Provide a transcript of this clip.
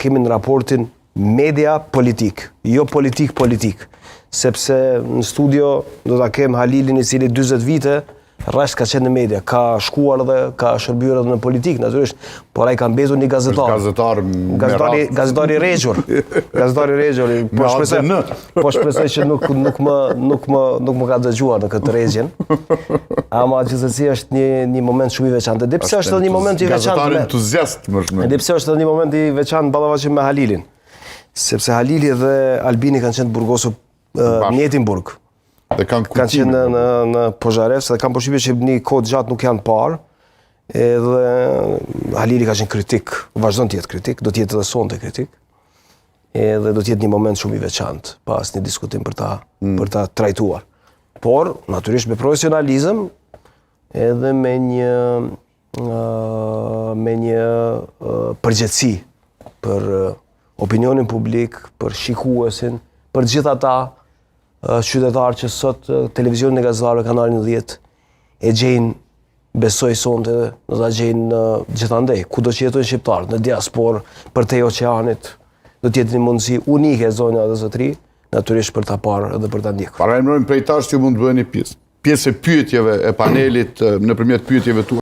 kemi në raportin media politik, jo politik, sepse në studio do ta kem Halilin i cili 40 vite rresht ka qenë në media, ka shkuar dhe ka shërbyer edhe në politikë, natyrisht, por ai ka mbetur një gazetar. Gazetari Regjor. Gazetari Regjor, po shpresoj që nuk më ka dëgjuar në këtë rregjen. Ama gjithsesi është një moment shumë i veçantë. Dhe pse është edhe një moment i veçantë? Gazetar entuziast më shumë. Dhe pse është edhe një moment i veçantë ballavaçim me Halilin? Sepse Halili dhe Albini kanë qenë të burgosur në Edinburgh. Dhe kanë qenë në Pozharevsk dhe kanë përshtypjen që një kohë gjatë nuk janë parë. Edhe Halili ka qenë kritik, vazhdon të jetë kritik, do të jetë edhe sonte kritik. Edhe do të jetë një moment shumë i veçantë pas një diskutim për ta trajtuar. Por natyrisht me profesionalizëm edhe me një përgjegjësi për opinionin publik, për shikuesin, për gjithë ata qytetarë që sot televizionin e gazetarëve kanalin 10 e gjejnë, besoj sonte, do ta gjejnë gjithandej, kudo që jetojnë shqiptarët, në diasporë, përtej oqeanit, do të jetë një mundësi unike zonja dhe zotëri, natyrisht për ta parë edhe për ta ndjekur. Paralajmërojmë prej tash që mund të bëheni pjesë e pyetjeve e panelit nëpërmjet pyetjeve tuaja.